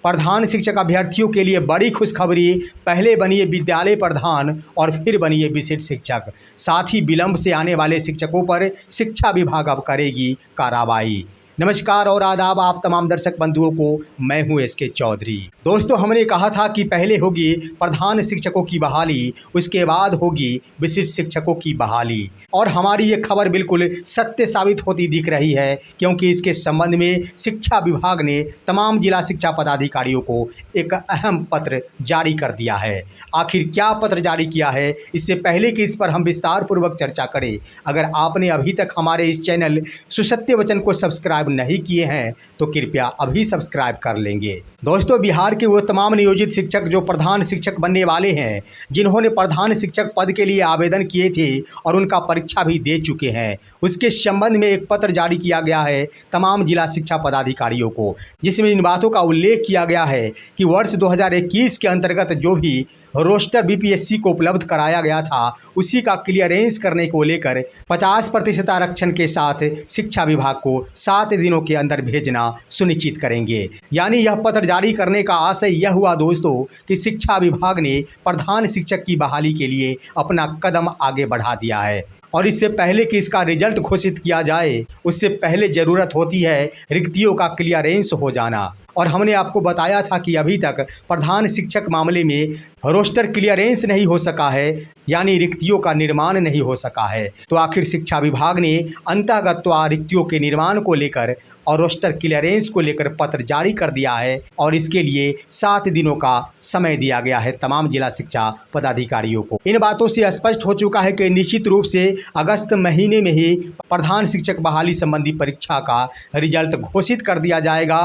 प्रधान शिक्षक अभ्यर्थियों के लिए बड़ी खुशखबरी। पहले बनिए विद्यालय प्रधान और फिर बनिए विशिष्ट शिक्षक। साथ ही विलंब से आने वाले शिक्षकों पर शिक्षा विभाग अब करेगी कार्रवाई। नमस्कार और आदाब आप तमाम दर्शक बंधुओं को, मैं हूं एसके चौधरी। दोस्तों, हमने कहा था कि पहले होगी प्रधान शिक्षकों की बहाली, उसके बाद होगी विशिष्ट शिक्षकों की बहाली, और हमारी ये खबर बिल्कुल सत्य साबित होती दिख रही है, क्योंकि इसके संबंध में शिक्षा विभाग ने तमाम जिला शिक्षा पदाधिकारियों को एक अहम पत्र जारी कर दिया है। आखिर क्या पत्र जारी किया है, इससे पहले कि इस पर हम विस्तार पूर्वक चर्चा करें, अगर आपने अभी तक हमारे इस चैनल सुसत्य वचन को सब्सक्राइब नहीं किए हैं तो कृपया अभी सब्सक्राइब कर लेंगे। दोस्तों, बिहार के वो तमाम नियोजित शिक्षक जो प्रधान शिक्षक बनने वाले हैं, जिन्होंने प्रधान शिक्षक पद के लिए आवेदन किए थे और उनका परीक्षा भी दे चुके हैं, उसके संबंध में एक पत्र जारी किया गया है तमाम जिला शिक्षा पदाधिकारियों को, जिसमें इन बातों का उल्लेख किया गया है कि वर्ष 2021 के अंतर्गत जो भी रोस्टर बीपीएससी को उपलब्ध कराया गया था, उसी का क्लियरेंस करने को लेकर 50% आरक्षण के साथ शिक्षा विभाग को 7 दिनों के अंदर भेजना सुनिश्चित करेंगे। यानी यह पत्र जारी करने का आशय यह हुआ दोस्तों कि शिक्षा विभाग ने प्रधान शिक्षक की बहाली के लिए अपना कदम आगे बढ़ा दिया है। और इससे पहले कि इसका रिजल्ट घोषित किया जाए, उससे पहले ज़रूरत होती है रिक्तियों का क्लियरेंस हो जाना। और हमने आपको बताया था कि अभी तक प्रधान शिक्षक मामले में रोस्टर क्लियरेंस नहीं हो सका है, यानी रिक्तियों का निर्माण नहीं हो सका है। तो आखिर शिक्षा विभाग ने अंतर्गत रिक्तियों के निर्माण को लेकर और रोस्टर क्लियरेंस को लेकर पत्र जारी कर दिया है, और इसके लिए 7 दिनों का समय दिया गया है तमाम जिला शिक्षा पदाधिकारियों को। इन बातों से स्पष्ट हो चुका है कि निश्चित रूप से अगस्त महीने में ही प्रधान शिक्षक बहाली संबंधी परीक्षा का रिजल्ट घोषित कर दिया जाएगा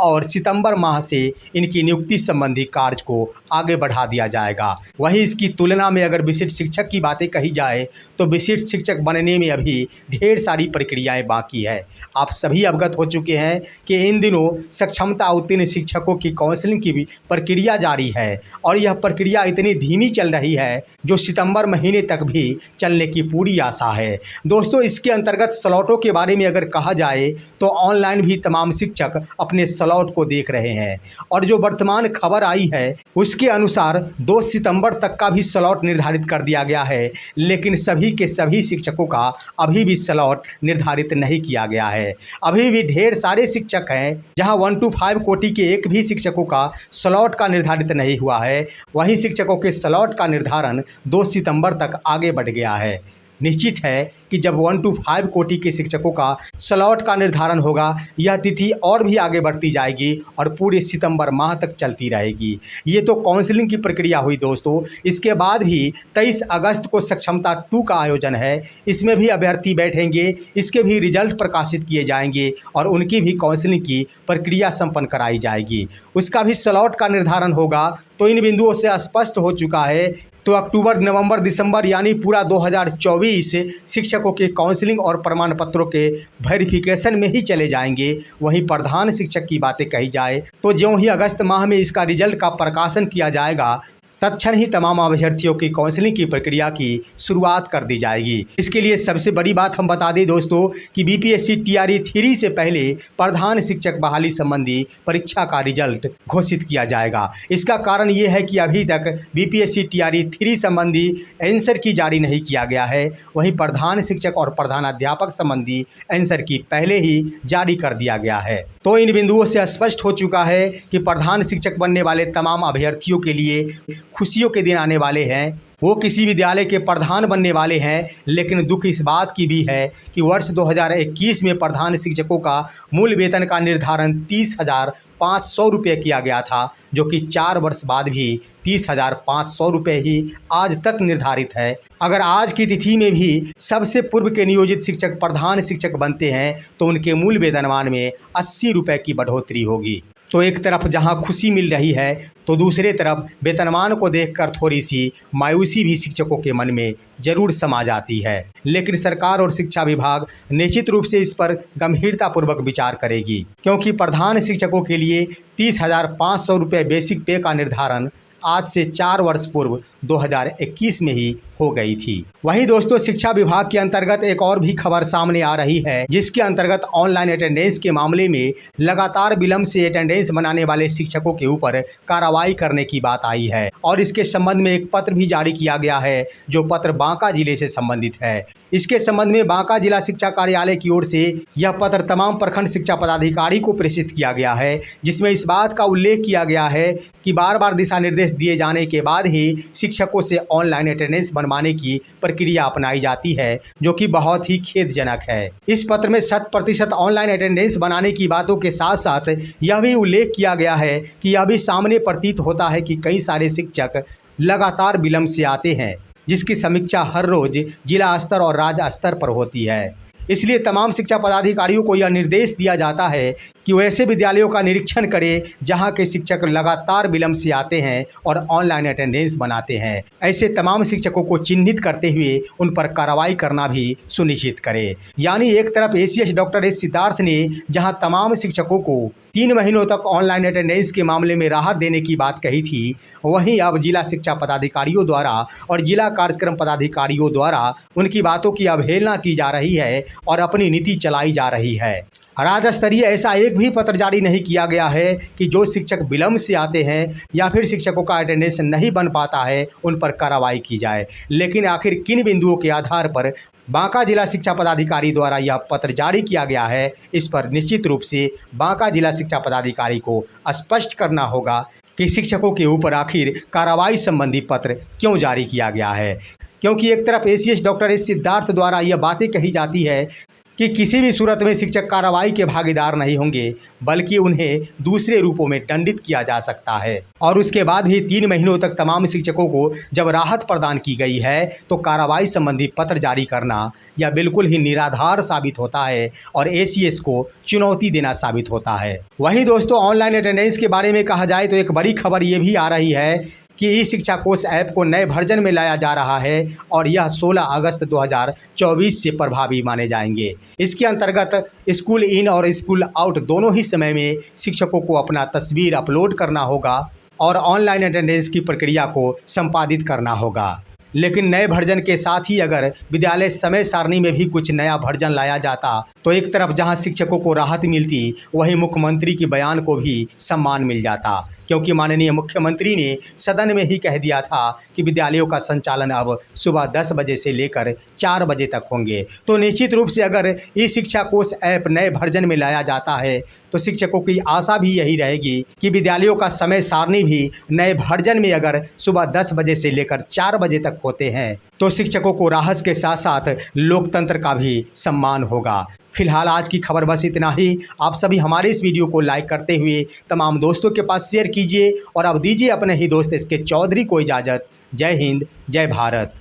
और सितंबर माह से इनकी नियुक्ति संबंधी कार्य को आगे बढ़ा दिया जाएगा। वहीं इसकी तुलना में अगर विशिष्ट शिक्षक की बातें कही जाए तो विशिष्ट शिक्षक बनने में अभी ढेर सारी प्रक्रियाएं बाकी है। आप सभी अवगत हो चुके हैं कि इन दिनों सक्षमता उत्तीर्ण शिक्षकों की काउंसलिंग की भी प्रक्रिया जारी है, और यह प्रक्रिया इतनी धीमी चल रही है जो सितंबर महीने तक भी चलने की पूरी आशा है। दोस्तों, इसके अंतर्गत स्लॉटों के बारे में अगर कहा जाए तो ऑनलाइन भी तमाम शिक्षक अपने स्लॉट को देख रहे हैं, और जो वर्तमान खबर आई है उसके अनुसार 2 सितंबर तक का भी स्लॉट निर्धारित कर दिया गया है, लेकिन सभी के सभी शिक्षकों का अभी भी स्लॉट निर्धारित नहीं किया गया है। अभी भी ढेर सारे शिक्षक हैं जहां 1 to 5 कोटि के एक भी शिक्षकों का स्लॉट का निर्धारित नहीं हुआ है। वहीं शिक्षकों के स्लॉट का निर्धारण 2 सितंबर तक आगे बढ़ गया है। निश्चित है कि जब 1 to 5 कोटि के शिक्षकों का स्लॉट का निर्धारण होगा, यह तिथि और भी आगे बढ़ती जाएगी और पूरे सितंबर माह तक चलती रहेगी। ये तो काउंसलिंग की प्रक्रिया हुई दोस्तों। इसके बाद भी 23 अगस्त को सक्षमता 2 का आयोजन है, इसमें भी अभ्यर्थी बैठेंगे, इसके भी रिजल्ट प्रकाशित किए जाएंगे और उनकी भी काउंसलिंग की प्रक्रिया संपन्न कराई जाएगी। उसका भी स्लॉट का निर्धारण होगा। तो इन बिंदुओं से स्पष्ट हो चुका है तो अक्टूबर, नवंबर, दिसंबर यानी पूरा 2024 शिक्षकों के काउंसलिंग और प्रमाण पत्रों के वेरिफिकेशन में ही चले जाएंगे। वहीं प्रधान शिक्षक की बातें कही जाए तो ज्यों ही अगस्त माह में इसका रिजल्ट का प्रकाशन किया जाएगा, तत्क्षण ही तमाम अभ्यर्थियों की काउंसलिंग की प्रक्रिया की शुरुआत कर दी जाएगी। इसके लिए सबसे बड़ी बात हम बता दें दोस्तों कि बीपीएससी टीआरई 3 से पहले प्रधान शिक्षक बहाली संबंधी परीक्षा का रिजल्ट घोषित किया जाएगा। इसका कारण ये है कि अभी तक बीपीएससी टीआरई 3 संबंधी आंसर की जारी नहीं किया गया है। वहीं प्रधान शिक्षक और प्रधानाध्यापक संबंधी आंसर की पहले ही जारी कर दिया गया है। तो इन बिंदुओं से स्पष्ट हो चुका है कि प्रधान शिक्षक बनने वाले तमाम अभ्यर्थियों के लिए खुशियों के दिन आने वाले हैं। वो किसी विद्यालय के प्रधान बनने वाले हैं, लेकिन दुख इस बात की भी है कि वर्ष 2021 में प्रधान शिक्षकों का मूल वेतन का निर्धारण 30,500 रुपये किया गया था, जो कि 4 वर्ष बाद भी 30,500 रुपये ही आज तक निर्धारित है। अगर आज की तिथि में भी सबसे पूर्व के नियोजित शिक्षक प्रधान शिक्षक बनते हैं तो उनके मूल वेतनमान में 80 रुपये की बढ़ोतरी होगी। तो एक तरफ जहां खुशी मिल रही है तो दूसरे तरफ वेतनमान को देखकर थोड़ी सी मायूसी भी शिक्षकों के मन में जरूर समा जाती है। लेकिन सरकार और शिक्षा विभाग निश्चित रूप से इस पर गंभीरतापूर्वक विचार करेगी, क्योंकि प्रधान शिक्षकों के लिए 30,500 रुपये बेसिक पे का निर्धारण आज से 4 वर्ष पूर्व 2021 में ही हो गई थी। वहीं दोस्तों, शिक्षा विभाग के अंतर्गत एक और भी खबर सामने आ रही है, जिसके अंतर्गत ऑनलाइन अटेंडेंस के मामले में लगातार विलंब से अटेंडेंस बनाने वाले शिक्षकों के ऊपर कार्रवाई करने की बात आई है और इसके संबंध में एक पत्र भी जारी किया गया है, जो पत्र बांका जिले से संबंधित है। इसके संबंध में बांका जिला शिक्षा कार्यालय की ओर से यह पत्र तमाम प्रखंड शिक्षा पदाधिकारी को प्रेषित किया गया है, जिसमें इस बात का उल्लेख किया गया है कि बार बार दिशा निर्देश दिए जाने के बाद ही शिक्षकों से ऑनलाइन अटेंडेंस बनवाने की प्रक्रिया अपनाई जाती है, जो कि बहुत ही खेदजनक है। इस पत्र में 100% ऑनलाइन अटेंडेंस बनाने की बातों के साथ साथ यह भी उल्लेख किया गया है कि यह भी सामने प्रतीत होता है कि कई सारे शिक्षक लगातार विलंब से आते हैं, जिसकी समीक्षा हर रोज जिला स्तर और राज्य स्तर पर होती है। इसलिए तमाम शिक्षा पदाधिकारियों को यह निर्देश दिया जाता है कि वो ऐसे विद्यालयों का निरीक्षण करें जहां के शिक्षक लगातार विलंब से आते हैं और ऑनलाइन अटेंडेंस बनाते हैं। ऐसे तमाम शिक्षकों को चिन्हित करते हुए उन पर कार्रवाई करना भी सुनिश्चित करें। यानी एक तरफ ACS डॉक्टर एस सिद्धार्थ ने जहां तमाम शिक्षकों को 3 महीनों तक ऑनलाइन अटेंडेंस के मामले में राहत देने की बात कही थी, वहीं अब जिला शिक्षा पदाधिकारियों द्वारा और जिला कार्यक्रम पदाधिकारियों द्वारा उनकी बातों की अवहेलना की जा रही है और अपनी नीति चलाई जा रही है। राज्य स्तरीय ऐसा एक भी पत्र जारी नहीं किया गया है कि जो शिक्षक विलंब से आते हैं या फिर शिक्षकों का अटेंडेंस नहीं बन पाता है उन पर कार्रवाई की जाए। लेकिन आखिर किन बिंदुओं के आधार पर बांका जिला शिक्षा पदाधिकारी द्वारा यह पत्र जारी किया गया है, इस पर निश्चित रूप से बांका जिला शिक्षा पदाधिकारी को स्पष्ट करना होगा कि शिक्षकों के ऊपर आखिर कार्रवाई संबंधी पत्र क्यों जारी किया गया है। क्योंकि एक तरफ ACS डॉक्टर एस सिद्धार्थ द्वारा यह बातें कही जाती है कि किसी भी सूरत में शिक्षक कार्रवाई के भागीदार नहीं होंगे, बल्कि उन्हें दूसरे रूपों में दंडित किया जा सकता है। और उसके बाद भी 3 महीनों तक तमाम शिक्षकों को जब राहत प्रदान की गई है तो कार्रवाई संबंधी पत्र जारी करना यह बिल्कुल ही निराधार साबित होता है और ACS को चुनौती देना साबित होता है। वहीं दोस्तों, ऑनलाइन अटेंडेंस के बारे में कहा जाए तो एक बड़ी खबर ये भी आ रही है कि ई-शिक्षा कोष ऐप को नए वर्जन में लाया जा रहा है और यह 16 अगस्त 2024 से प्रभावी माने जाएंगे। इसके अंतर्गत स्कूल इन और स्कूल आउट दोनों ही समय में शिक्षकों को अपना तस्वीर अपलोड करना होगा और ऑनलाइन अटेंडेंस की प्रक्रिया को संपादित करना होगा। लेकिन नए वर्जन के साथ ही अगर विद्यालय समय सारणी में भी कुछ नया वर्जन लाया जाता तो एक तरफ जहां शिक्षकों को राहत मिलती, वहीं मुख्यमंत्री के बयान को भी सम्मान मिल जाता, क्योंकि माननीय मुख्यमंत्री ने सदन में ही कह दिया था कि विद्यालयों का संचालन अब सुबह 10 बजे से लेकर 4 बजे तक होंगे। तो निश्चित रूप से अगर ई-शिक्षा कोष ऐप नए वर्जन में लाया जाता है तो शिक्षकों की आशा भी यही रहेगी कि विद्यालयों का समय सारणी भी नए वर्जन में अगर सुबह 10 बजे से लेकर 4 बजे तक होते हैं तो शिक्षकों को राहत के साथ साथ लोकतंत्र का भी सम्मान होगा। फिलहाल आज की खबर बस इतना ही। आप सभी हमारे इस वीडियो को लाइक करते हुए तमाम दोस्तों के पास शेयर कीजिए और अब दीजिए अपने ही दोस्त SK चौधरी को इजाज़त। जय हिंद, जय भारत।